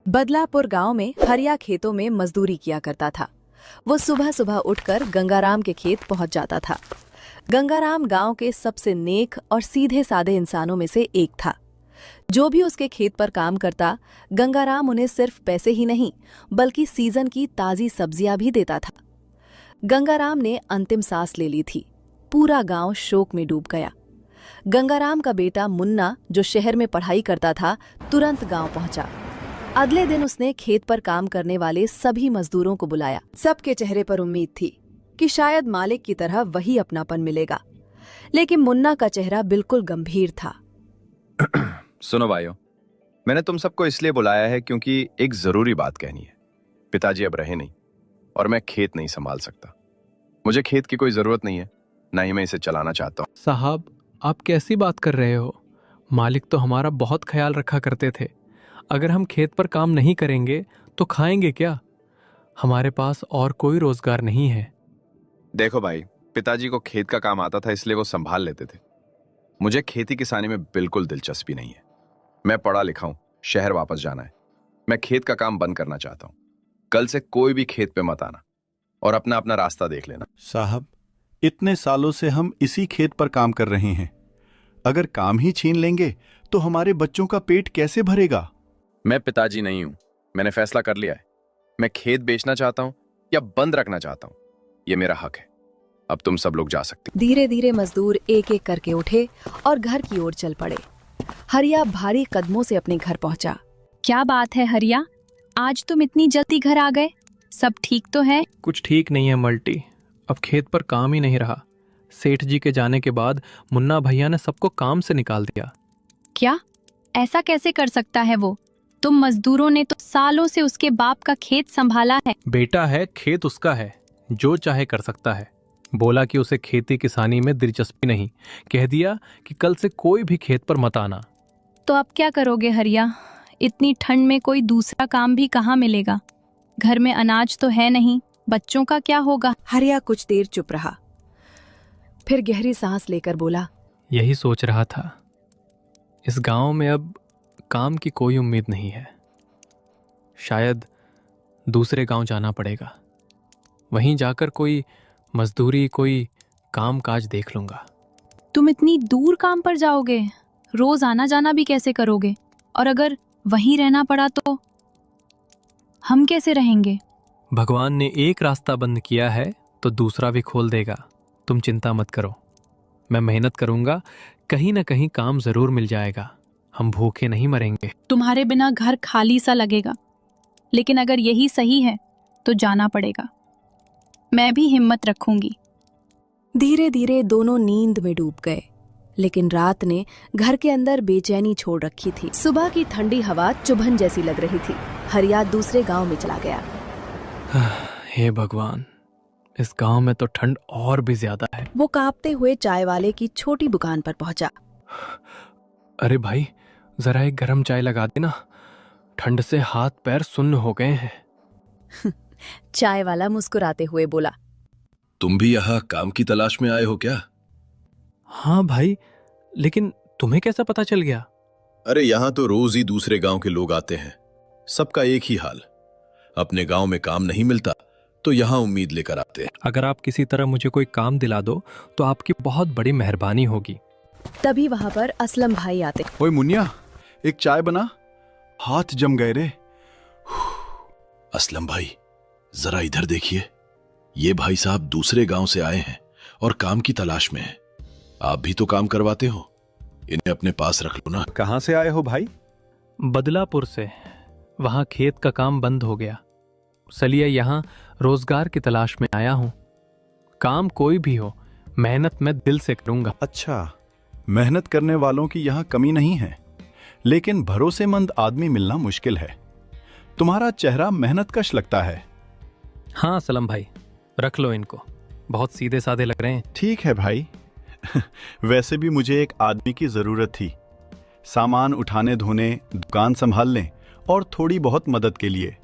बदलापुर गांव में हरिया खेतों में मजदूरी किया करता था। वो सुबह सुबह उठकर गंगाराम के खेत पहुंच जाता था। गंगाराम गांव के सबसे नेक और सीधे साधे इंसानों में से एक था। जो भी उसके खेत पर काम करता, गंगाराम उन्हें सिर्फ पैसे ही नहीं बल्कि सीजन की ताजी सब्जियां भी देता था। गंगाराम ने अंतिम सांस ले ली थी। पूरा गांव शोक में डूब गया। गंगाराम का बेटा मुन्ना, जो शहर में पढ़ाई करता था, तुरंत गांव पहुंचा। अगले दिन उसने खेत पर काम करने वाले सभी मजदूरों को बुलाया। सबके चेहरे पर उम्मीद थी कि शायद मालिक की तरह वही अपनापन मिलेगा, लेकिन मुन्ना का चेहरा बिल्कुल गंभीर था। सुनो भाइयों, मैंने तुम सबको इसलिए बुलाया है क्योंकि एक जरूरी बात कहनी है। पिताजी अब रहे नहीं और मैं खेत नहीं संभाल सकता। मुझे खेत की कोई जरूरत नहीं है, ना ही मैं इसे चलाना चाहता हूँ। साहब, आप कैसी बात कर रहे हो? मालिक तो हमारा बहुत ख्याल रखा करते थे। अगर हम खेत पर काम नहीं करेंगे तो खाएंगे क्या? हमारे पास और कोई रोजगार नहीं है। देखो भाई, पिताजी को खेत का काम आता था इसलिए वो संभाल लेते थे। मुझे खेती किसानी में बिल्कुल दिलचस्पी नहीं है। मैं पढ़ा लिखा हूं, शहर वापस जाना है। मैं खेत का काम बंद करना चाहता हूं। कल से कोई भी खेत पे मत आना और अपना अपना रास्ता देख लेना। साहब, इतने सालों से हम इसी खेत पर काम कर रहे हैं। अगर काम ही छीन लेंगे तो हमारे बच्चों का पेट कैसे भरेगा? मैं पिताजी नहीं हूं। मैंने फैसला कर लिया है। मैं खेत बेचना चाहता हूं या बंद रखना चाहता हूं, ये मेरा हक है। अब तुम सब लोग जा सकते हो। धीरे धीरे मजदूर एक एक करके उठे और घर की ओर चल पड़े। हरिया भारी कदमों से अपने घर पहुंचा। क्या बात है हरिया, आज तुम इतनी जल्दी घर आ गए? सब ठीक तो है? कुछ ठीक नहीं है मल्टी। अब खेत पर काम ही नहीं रहा। सेठ जी के जाने के बाद मुन्ना भैया ने सबको काम से निकाल दिया। क्या? ऐसा कैसे कर सकता है वो? तुम मजदूरों ने तो सालों से उसके बाप का खेत संभाला है। बेटा है, खेत उसका है, जो चाहे कर सकता है। बोला कि उसे खेती किसानी में दिलचस्पी नहीं। कह दिया कि कल से कोई भी खेत पर मत आना। तो अब क्या करोगे हरिया? इतनी ठंड में कोई दूसरा काम भी कहाँ मिलेगा? घर में अनाज तो है नहीं, बच्चों का क्या होगा? हरिया कुछ देर चुप रहा, फिर गहरी सांस लेकर बोला, यही सोच रहा था। इस गांव में अब काम की कोई उम्मीद नहीं है। शायद दूसरे गांव जाना पड़ेगा। वहीं जाकर कोई मजदूरी, कोई काम काज देख लूंगा। तुम इतनी दूर काम पर जाओगे? रोज आना जाना भी कैसे करोगे? और अगर वहीं रहना पड़ा तो हम कैसे रहेंगे? भगवान ने एक रास्ता बंद किया है तो दूसरा भी खोल देगा। तुम चिंता मत करो, मैं मेहनत करूंगा, कहीं ना कहीं काम जरूर मिल जाएगा। हम भूखे नहीं मरेंगे। तुम्हारे बिना घर खाली सा लगेगा, लेकिन अगर यही सही है तो जाना पड़ेगा। मैं भी हिम्मत रखूंगी। धीरे धीरे दोनों नींद में डूब गए, लेकिन रात ने घर के अंदर बेचैनी छोड़ रखी थी। सुबह की ठंडी हवा चुभन जैसी लग रही थी। हरिया दूसरे गांव में चला गया। हे भगवान, इस गांव में तो ठंड और भी ज्यादा है। वो कांपते हुए चाय वाले की छोटी दुकान पर पहुंचा। अरे भाई, जरा एक गरम चाय लगा देना। ठंड से हाथ पैर सुन्न हो गए हैं। चाय वाला मुस्कुराते हुए बोला, तुम भी यहाँ काम की तलाश में आए हो क्या? हाँ भाई, लेकिन तुम्हें कैसा पता चल गया? अरे यहाँ तो रोज ही दूसरे गांव के लोग आते हैं। सबका एक ही हाल, अपने गांव में काम नहीं मिलता तो यहाँ उम्मीद लेकर आते हैं। अगर आप किसी तरह मुझे कोई काम दिला दो तो आपकी बहुत बड़ी मेहरबानी होगी। तभी वहां पर असलम भाई आते। ओए मुन्निया, एक चाय बना, हाथ जम गए रे। असलम भाई, जरा इधर देखिए। ये भाई साहब दूसरे गांव से आए हैं और काम की तलाश में हैं। आप भी तो काम करवाते हो, इन्हें अपने पास रख लो ना। कहाँ से आए हो भाई? बदलापुर से। वहां खेत का काम बंद हो गया, इसलिए यहाँ रोजगार की तलाश में आया हूँ। काम कोई भी हो, मेहनत मैं दिल से करूंगा। अच्छा, मेहनत करने वालों की यहाँ कमी नहीं है, लेकिन भरोसेमंद आदमी मिलना मुश्किल है। तुम्हारा चेहरा मेहनतकश लगता है। हाँ सलम भाई, रख लो इनको, बहुत सीधे साधे लग रहे हैं। ठीक है भाई। वैसे भी मुझे एक आदमी की जरूरत थी, सामान उठाने धोने, दुकान संभालने और थोड़ी बहुत मदद के लिए।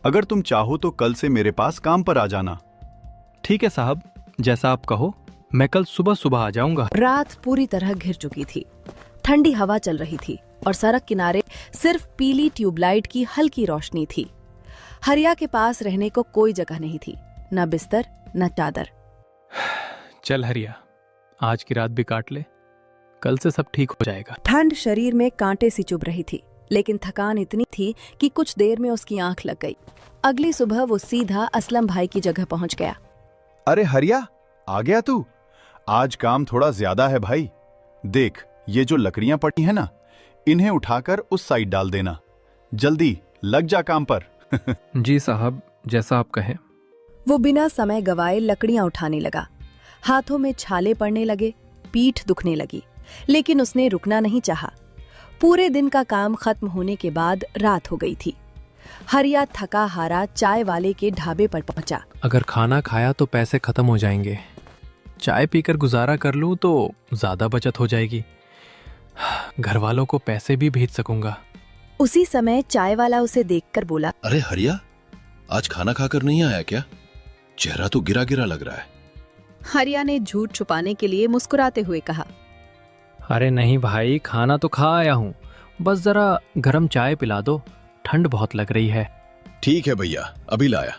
अगर तुम चाहो तो कल से मेरे पास काम पर आ जाना। ठीक है साहब, जैसा आप कहो, मैं कल सुबह सुबह आ जाऊंगा। रात पूरी तरह घिर चुकी थी। ठंडी हवा चल रही थी। और सड़क किनारे सिर्फ पीली ट्यूबलाइट की हल्की रोशनी थी। हरिया के पास रहने को कोई जगह नहीं थी, न बिस्तर न चादर। चल हरिया, आज की रात भी काट ले, कल से सब ठीक हो जाएगा। ठंड शरीर में कांटे सी चुभ रही थी, लेकिन थकान इतनी थी कि कुछ देर में उसकी आंख लग गई। अगली सुबह वो सीधा असलम भाई की जगह पहुंच गया। अरे हरिया, आ गया तू? आज काम थोड़ा ज्यादा है भाई। देख, ये जो लकड़ियां पड़ी हैं ना, इन्हें उठाकर उस साइड डाल देना। जल्दी लग जा काम पर। जी साहब, जैसा आप कहें। वो बिना समय गवाए लकड़ियां उठाने लगा। हाथों में छाले पड़ने लगे, पीठ दुखने लगी, लेकिन उसने रुकना नहीं चाहा। पूरे दिन का काम खत्म होने के बाद रात हो गई थी। हरिया थका हारा चाय वाले के ढाबे पर पहुंचा। अगर खाना खाया तो पैसे खत्म हो जाएंगे, चाय पीकर गुजारा कर लूं तो ज्यादा बचत हो जाएगी, घर वालों को पैसे भी भेज सकूंगा। उसी समय चाय वाला उसे देखकर बोला, अरे हरिया, आज खाना खाकर नहीं आया क्या? चेहरा तो गिरा गिरा लग रहा है। हरिया ने झूठ छुपाने के लिए मुस्कुराते हुए कहा, अरे नहीं भाई, खाना तो खा आया हूँ, बस जरा गर्म चाय पिला दो, ठंड बहुत लग रही है। ठीक है भैया, अभी लाया।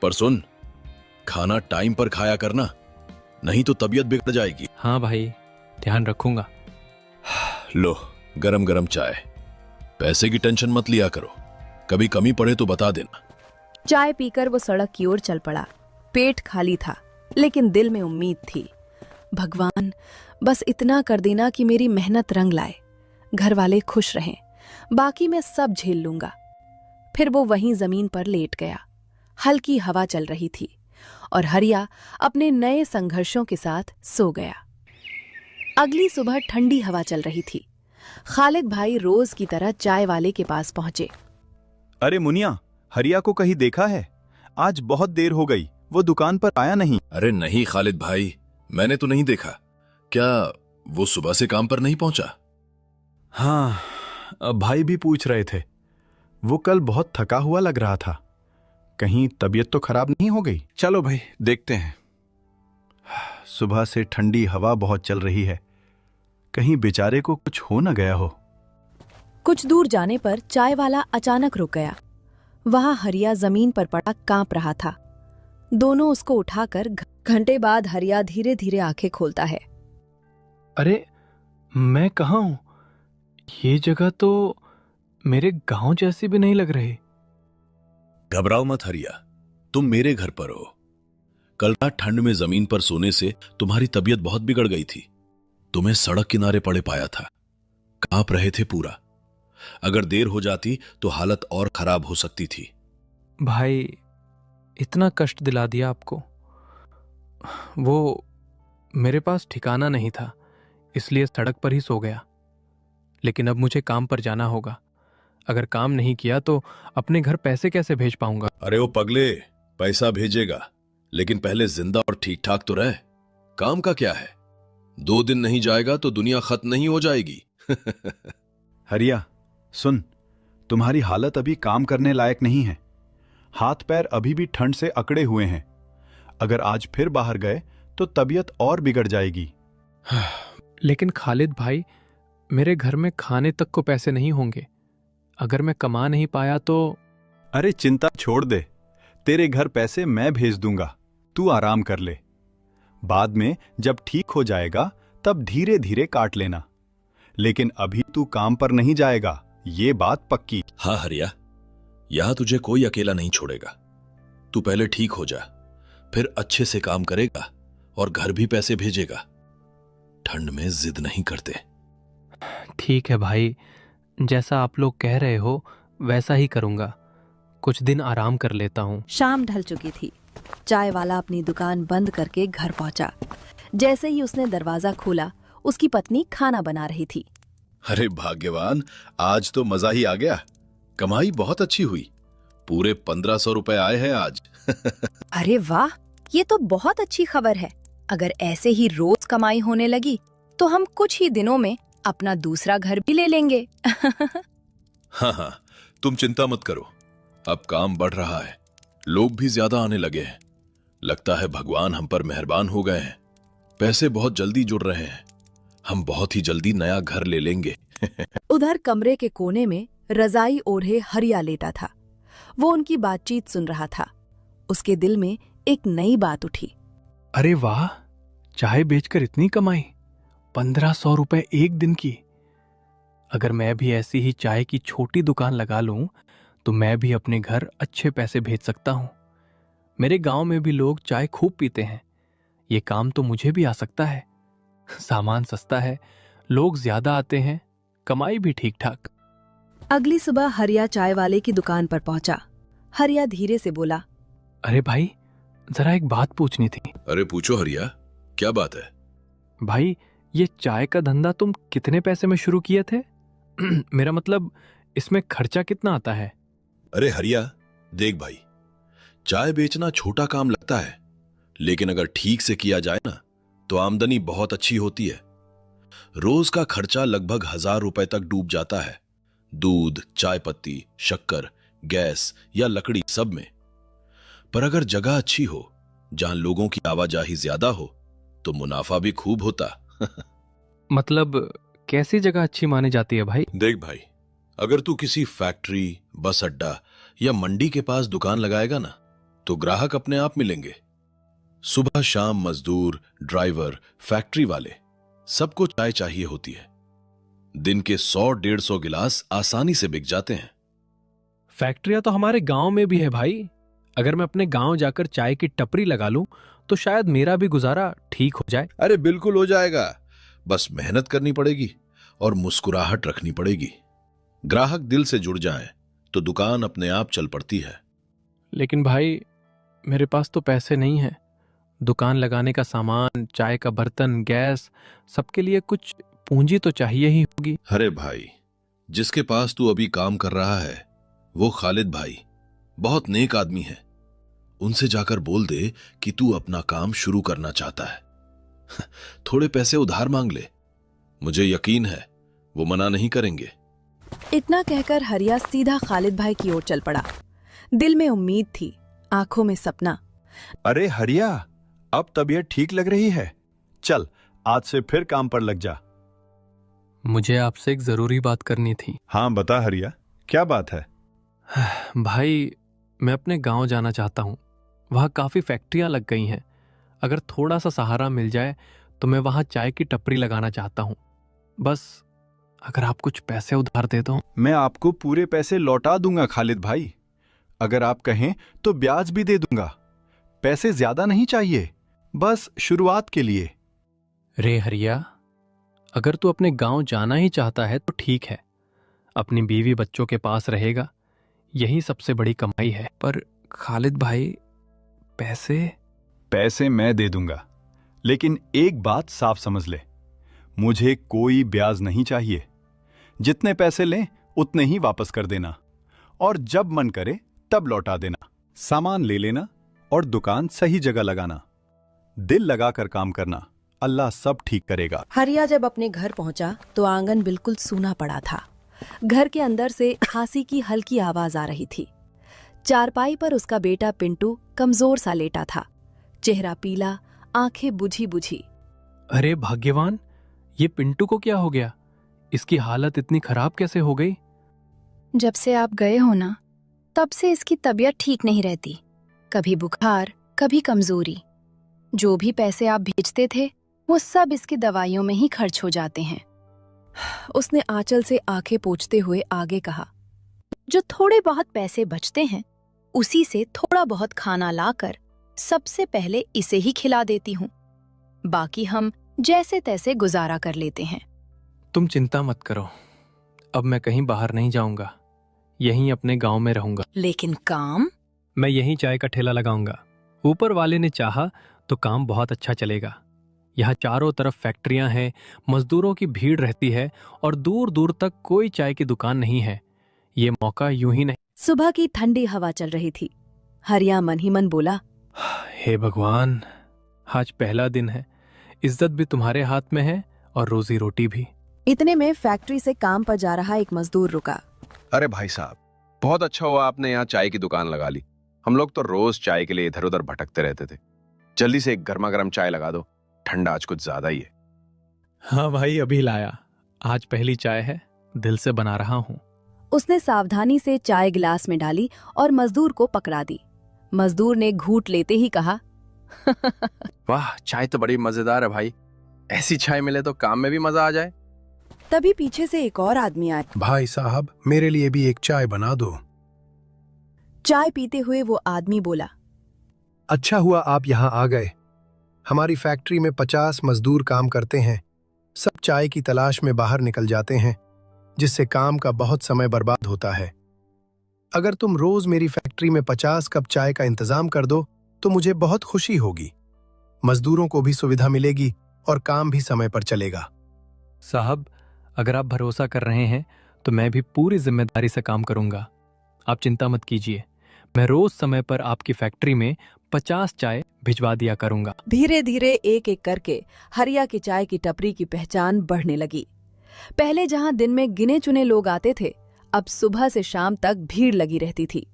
पर सुन, खाना टाइम पर खाया करना, नहीं तो तबीयत बिगड़ जाएगी। हाँ भाई, ध्यान रखूंगा। लो, गरम गरम चाय। पैसे की टेंशन मत लिया करो, कभी कमी पड़े तो बता देना। चाय पीकर वो सड़क की ओर चल पड़ा। पेट खाली था, लेकिन दिल में उम्मीद थी। भगवान, बस इतना कर देना कि मेरी मेहनत रंग लाए, घर वाले खुश रहें, बाकी मैं सब झेल लूंगा। फिर वो वहीं जमीन पर लेट गया। हल्की हवा चल रही थी और हरिया अपने नए संघर्षों के साथ सो गया। अगली सुबह ठंडी हवा चल रही थी। खालिद भाई रोज की तरह चाय वाले के पास पहुंचे। अरे मुनिया, हरिया को कहीं देखा है? आज बहुत देर हो गई, वो दुकान पर आया नहीं। अरे नहीं खालिद भाई, मैंने तो नहीं देखा। क्या वो सुबह से काम पर नहीं पहुंचा? हाँ, भाई भी पूछ रहे थे। वो कल बहुत थका हुआ लग रहा था। कहीं तबीयत तो खराब नहीं हो गई? चलो भाई, देखते हैं। सुबह से ठंडी हवा बहुत चल रही है, कहीं बेचारे को कुछ हो न गया हो। कुछ दूर जाने पर चाय वाला अचानक रुक गया। वहां हरिया जमीन पर पड़ा कांप रहा था। दोनों उसको उठाकर घंटे बाद हरिया धीरे धीरे आंखें खोलता है। अरे मैं कहाँ हूँ? ये जगह तो मेरे गांव जैसी भी नहीं लग रही। घबराओ मत हरिया, तुम मेरे घर पर हो। कल रात ठंड में जमीन पर सोने से तुम्हारी तबीयत बहुत बिगड़ गई थी। तुम्हें सड़क किनारे पड़े पाया था, कांप रहे थे पूरा। अगर देर हो जाती तो हालत और खराब हो सकती थी। भाई, इतना कष्ट दिला दिया आपको। वो मेरे पास ठिकाना नहीं था, इसलिए सड़क पर ही सो गया। लेकिन अब मुझे काम पर जाना होगा। अगर काम नहीं किया तो अपने घर पैसे कैसे भेज पाऊंगा? अरे ओ पगले, पैसा भेजेगा, लेकिन पहले जिंदा और ठीक ठाक तो रह। काम का क्या है, 2 दिन नहीं जाएगा तो दुनिया खत्म नहीं हो जाएगी। हरिया सुन, तुम्हारी हालत अभी काम करने लायक नहीं है। हाथ पैर अभी भी ठंड से अकड़े हुए हैं। अगर आज फिर बाहर गए तो तबीयत और बिगड़ जाएगी। लेकिन खालिद भाई, मेरे घर में खाने तक को पैसे नहीं होंगे। अगर मैं कमा नहीं पाया तो? अरे चिंता छोड़ दे, तेरे घर पैसे मैं भेज दूंगा, तू आराम कर ले। बाद में जब ठीक हो जाएगा तब धीरे धीरे काट लेना। लेकिन अभी तू काम पर नहीं जाएगा, ये बात पक्की। हाँ हरिया, यहां तुझे कोई अकेला नहीं छोड़ेगा। तू पहले ठीक हो जा, फिर अच्छे से काम करेगा और घर भी पैसे भेजेगा। ठंड में जिद नहीं करते। ठीक है भाई, जैसा आप लोग कह रहे हो वैसा ही करूंगा। कुछ दिन आराम कर लेता हूँ। शाम ढल चुकी थी। चाय वाला अपनी दुकान बंद करके घर पहुंचा। जैसे ही उसने दरवाजा खोला, उसकी पत्नी खाना बना रही थी। अरे भाग्यवान, आज तो मजा ही आ गया। कमाई बहुत अच्छी हुई, पूरे 1500 रुपए आए हैं आज। अरे वाह, ये तो बहुत अच्छी खबर है। अगर ऐसे ही रोज कमाई होने लगी तो हम कुछ ही दिनों में अपना दूसरा घर भी ले लेंगे। हाँ हाँ, तुम चिंता मत करो, अब काम बढ़ रहा है, लोग भी ज्यादा आने लगे हैं। लगता है भगवान हम पर मेहरबान हो गए हैं। पैसे बहुत जल्दी जुड़ रहे हैं, हम बहुत ही जल्दी नया घर ले लेंगे। उधर कमरे के कोने में रजाई ओढ़े हरिया लेटा था। वो उनकी बातचीत सुन रहा था। उसके दिल में एक नई बात उठी। अरे वाह, चाय बेचकर इतनी कमाई, 1500 रुपए एक दिन की। अगर मैं भी ऐसी ही चाय की छोटी दुकान लगा लूं तो मैं भी अपने घर अच्छे पैसे भेज सकता हूं। मेरे गांव में भी लोग चाय खूब पीते हैं। ये काम तो मुझे भी आ सकता है। सामान सस्ता है, लोग ज्यादा आते हैं, कमाई भी ठीक ठाक। अगली सुबह हरिया चाय वाले की दुकान पर पहुंचा। हरिया धीरे से बोला, अरे भाई, जरा एक बात पूछनी थी। अरे पूछो हरिया, क्या बात है? भाई, ये चाय का धंधा तुम कितने पैसे में शुरू किए थे? मेरा मतलब, इसमें खर्चा कितना आता है? अरे हरिया, देख भाई, चाय बेचना छोटा काम लगता है, लेकिन अगर ठीक से किया जाए ना तो आमदनी बहुत अच्छी होती है। रोज का खर्चा लगभग 1000 रुपए तक डूब जाता है। दूध, चाय पत्ती, शक्कर, गैस या लकड़ी, सब में। पर अगर जगह अच्छी हो, जहां लोगों की आवाजाही ज्यादा हो, तो मुनाफा भी खूब होता। मतलब कैसी जगह अच्छी मानी जाती है भाई? देख भाई, अगर तू किसी फैक्ट्री, बस अड्डा या मंडी के पास दुकान लगाएगा ना तो ग्राहक अपने आप मिलेंगे। सुबह शाम मजदूर, ड्राइवर, फैक्ट्री वाले, सबको चाय चाहिए होती है। दिन के 100-150 गिलास आसानी से बिक जाते हैं। फैक्ट्रियां तो हमारे गांव में भी है भाई। अगर मैं अपने गांव जाकर चाय की टपरी लगा लूं तो शायद मेरा भी गुजारा ठीक हो जाए। अरे बिल्कुल हो जाएगा, बस मेहनत करनी पड़ेगी और मुस्कुराहट रखनी पड़ेगी। ग्राहक दिल से जुड़ जाएं तो दुकान अपने आप चल पड़ती है। लेकिन भाई, मेरे पास तो पैसे नहीं हैं। दुकान लगाने का सामान, चाय का बर्तन, गैस, सबके लिए कुछ पूंजी तो चाहिए ही होगी। अरे भाई, जिसके पास तू अभी काम कर रहा है वो खालिद भाई बहुत नेक आदमी है। उनसे जाकर बोल दे कि तू अपना काम शुरू करना चाहता है। थोड़े पैसे उधार मांग ले, मुझे यकीन है वो मना नहीं करेंगे। इतना कहकर हरिया सीधा खालिद भाई की ओर चल पड़ा। दिल में उम्मीद थी, आंखों में सपना। अरे हरिया, अब तबीयत ठीक लग रही है? चल, आज से फिर काम पर लग जा। मुझे आपसे एक जरूरी बात करनी थी। हाँ बता हरिया, क्या बात है? भाई, मैं अपने गांव जाना चाहता हूँ। वहाँ काफ़ी फैक्ट्रियाँ लग गई हैं। अगर थोड़ा सा सहारा मिल जाए तो मैं वहाँ चाय की टपरी लगाना चाहता हूँ। बस अगर आप कुछ पैसे उधार दे दो। मैं आपको पूरे पैसे लौटा दूंगा खालिद भाई। अगर आप कहें तो ब्याज भी दे दूंगा। पैसे ज्यादा नहीं चाहिए, बस शुरुआत के लिए। रे हरिया, अगर तू अपने गांव जाना ही चाहता है तो ठीक है। अपनी बीवी बच्चों के पास रहेगा, यही सबसे बड़ी कमाई है। पर खालिद भाई, पैसे मैं दे दूंगा, लेकिन एक बात साफ समझ ले, मुझे कोई ब्याज नहीं चाहिए। जितने पैसे लें उतने ही वापस कर देना, और जब मन करे तब लौटा देना। सामान ले लेना और दुकान सही जगह लगाना। दिल लगाकर काम करना, अल्लाह सब ठीक करेगा। हरिया जब अपने घर पहुंचा तो आंगन बिल्कुल सूना पड़ा था। घर के अंदर से खांसी की हल्की आवाज आ रही थी। चारपाई पर उसका बेटा पिंटू कमजोर सा लेटा था, चेहरा पीला, आंखें बुझी बुझी। अरे भाग्यवान, ये पिंटू को क्या हो गया? इसकी हालत इतनी खराब कैसे हो गई? जब से आप गए हो ना, तब से इसकी तबीयत ठीक नहीं रहती। कभी बुखार, कभी कमजोरी। जो भी पैसे आप भेजते थे वो सब इसकी दवाइयों में ही खर्च हो जाते हैं। उसने आंचल से आंखें पोंछते हुए आगे कहा, जो थोड़े बहुत पैसे बचते हैं उसी से थोड़ा बहुत खाना लाकर सबसे पहले इसे ही खिला देती हूँ। बाकी हम जैसे तैसे गुजारा कर लेते हैं। तुम चिंता मत करो, अब मैं कहीं बाहर नहीं जाऊंगा, यहीं अपने गांव में रहूंगा। लेकिन काम? मैं यहीं चाय का ठेला लगाऊंगा। ऊपर वाले ने चाहा तो काम बहुत अच्छा चलेगा। यहाँ चारों तरफ फैक्ट्रियां हैं, मजदूरों की भीड़ रहती है और दूर दूर तक कोई चाय की दुकान नहीं है। ये मौका यूं ही नहीं। सुबह की ठंडी हवा चल रही थी। हरिया मन ही मन बोला, हे भगवान, आज पहला दिन है, इज्जत भी तुम्हारे हाथ में है और रोजी रोटी भी। इतने में फैक्ट्री से काम पर जा रहा एक मजदूर रुका। अरे भाई साहब, बहुत अच्छा हुआ आपने यहाँ चाय की दुकान लगा ली। हम लोग तो रोज चाय के लिए इधर उधर भटकते रहते थे। जल्दी से एक गर्मा गर्म चाय लगा दो, ठंडा आज कुछ ज्यादा ही है। हाँ भाई, अभी लाया। आज पहली चाय है, दिल से बना रहा हूँ। उसने सावधानी से चाय गिलास में डाली और मजदूर को पकड़ा दी। मजदूर ने घूंट लेते ही कहा, वाह, चाय तो बड़ी मजेदार है भाई। ऐसी चाय मिले तो काम में भी मजा आ जाए। तभी पीछे से एक और आदमी आया। भाई साहब, मेरे लिए भी एक चाय बना दो। चाय पीते हुए वो आदमी बोला, अच्छा हुआ आप यहाँ आ गए। हमारी फैक्ट्री में 50 मजदूर काम करते हैं। सब चाय की तलाश में बाहर निकल जाते हैं, जिससे काम का बहुत समय बर्बाद होता है। अगर तुम रोज मेरी फैक्ट्री में 50 कप चाय का इंतजाम कर दो तो मुझे बहुत खुशी होगी। मजदूरों को भी सुविधा मिलेगी और काम भी समय पर चलेगा। साहब, अगर आप भरोसा कर रहे हैं तो मैं भी पूरी जिम्मेदारी से काम करूंगा। आप चिंता मत कीजिए, मैं रोज समय पर आपकी फैक्ट्री में 50 चाय भिजवा दिया करूंगा। धीरे धीरे एक एक करके हरिया की चाय की टपरी की पहचान बढ़ने लगी। पहले जहां दिन में गिने चुने लोग आते थे, अब सुबह से शाम तक भीड़ लगी रहती थी।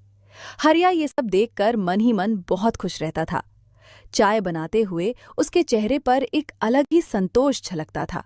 हरिया ये सब देखकर मन ही मन बहुत खुश रहता था। चाय बनाते हुए उसके चेहरे पर एक अलग ही संतोष झलकता था।